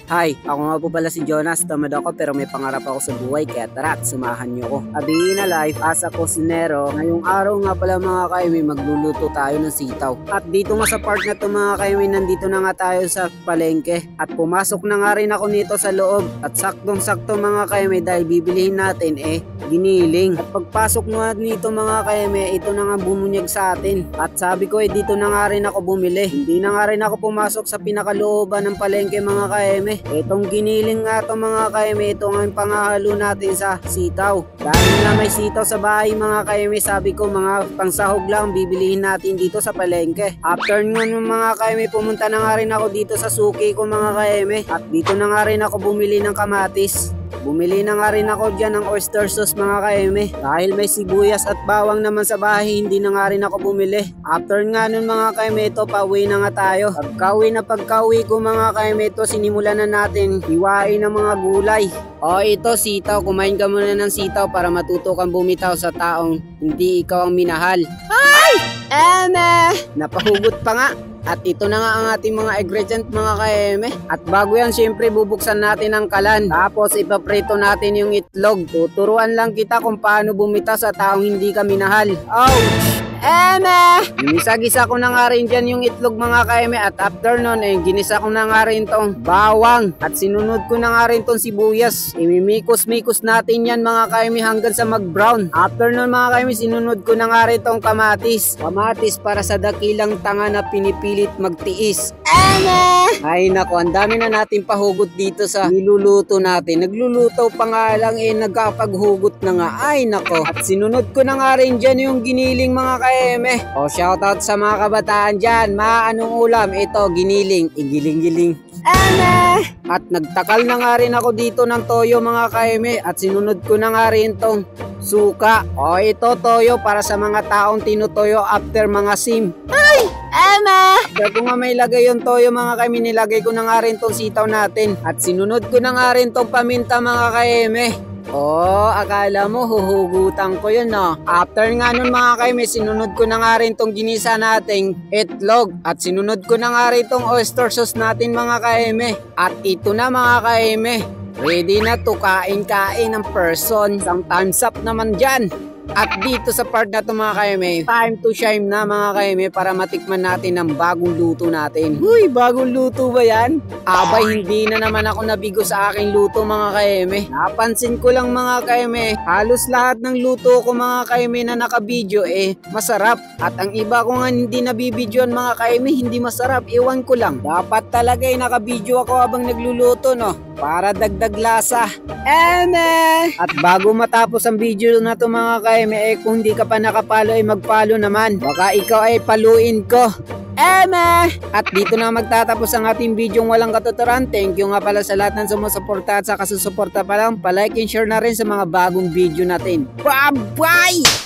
Hi, ako nga po pala si Jonas. Tamad ako pero may pangarap ako sa buhay, kaya tara at samahan niyo ko. Abihin na life as a kusinero. Ngayong araw nga pala mga kaimi, magluluto tayo ng sitaw. At dito nga sa part na to mga kaimi, nandito na nga tayo sa palengke. At pumasok na nga rin ako nito sa loob. At saktong-sakto mga kaimi, dahil bibilihin natin giniling. At pagpasok nga nito mga kaimi, ito na nga bumunyag sa atin. At sabi ko dito na nga rin ako bumili. Hindi na nga rin ako pumasok sa pinakalooban ng palengke mga kaimi. Itong giniling nga to mga kaimi, ito nga yung pangahalo natin sa sitaw. Dahil na may sitaw sa bahay mga kaimi, sabi ko mga pangsahog lang bibilihin natin dito sa palengke. After nun mga kaimi, pumunta na nga rin ako dito sa suki ko mga kaimi. At dito na nga rin ako bumili ng kamatis. Bumili na nga rin ako dyan ng oyster sauce mga kaeme. Dahil may sibuyas at bawang naman sa bahay, hindi na nga rin ako bumili. After nga nun mga kaeme, ito pauwi na nga tayo. Pagkauwi ko mga kaeme, ito sinimulan na natin hiwain ng mga gulay. O ito sitaw, kumain ka muna ng sitaw para matuto kang bumitaw sa taong hindi ikaw ang minahal. Ay! Napahugot pa nga. At ito na nga ang ating mga ingredient mga kaeme. At bago yan, syempre bubuksan natin ang kalan. Tapos ipaprito natin yung itlog. Tuturuan lang kita kung paano bumitaw sa taong hindi ka minahal. Ouch! Ginisa-gisa ko na nga rin dyan yung itlog mga kaeme. At after nun, ginisa ko na nga rin tong bawang. At sinunod ko na nga rin tong sibuyas. Imimikos-mikos natin yan mga kaeme hanggang sa mag-brown. After nun mga kaeme, sinunod ko na nga rin tong kamatis. Kamatis para sa dakilang tanga na pinipilit magtiis. Ay nako, ang dami na natin pahugot dito sa niluluto natin. Nagluluto pa nga lang nagkapaghugot na nga. Ay nako. At sinunod ko na nga rin dyan yung giniling mga kaeme. O shoutout sa mga kabataan dyan. Anong ulam? Ito, giniling. Igiling-giling. At nagtakal na nga rin ako dito ng toyo mga kaeme. At sinunod ko na nga rin tong suka. O ito toyo para sa mga taong tinutoyo after mga sim. Ay! Bago nga may lagay yung toyo mga kaeme, nilagay ko na nga rin tong sitaw natin. At sinunod ko na nga rin tong paminta mga kaeme. Oh, akala mo huhugutan ko yun no? After nga nun mga kaeme, sinunod ko na nga rin tong ginisa nating itlog. At sinunod ko na nga rin tong oyster sauce natin mga kaeme. At ito na mga kaeme, ready na to, kain-kain ng person. Isang thumbs up naman dyan. At dito sa part na to mga kaeme, time to shine na mga kaeme para matikman natin ang bagong luto natin. Uy, bagong luto ba yan? Abay, hindi na naman ako nabigo sa aking luto mga kaeme. Napansin ko lang mga kaeme, halos lahat ng luto ko mga kaeme na nakabidyo masarap. At ang iba ko nga hindi nabibidyoan mga kaeme, hindi masarap. Ewan ko lang. Dapat talaga nakabidyo ako habang nagluluto no? Para dagdag lasa. At bago matapos ang video na to mga kaeme, kung hindi ka pa nakapalo mag-follow naman. Baka ikaw paluin ko. At dito na magtatapos ang ating video walang katuturan. Thank you nga pala sa lahat ng sumusuporta at sa kasusuporta pa lang. Pa-like and share na rin sa mga bagong video natin. Bye-bye!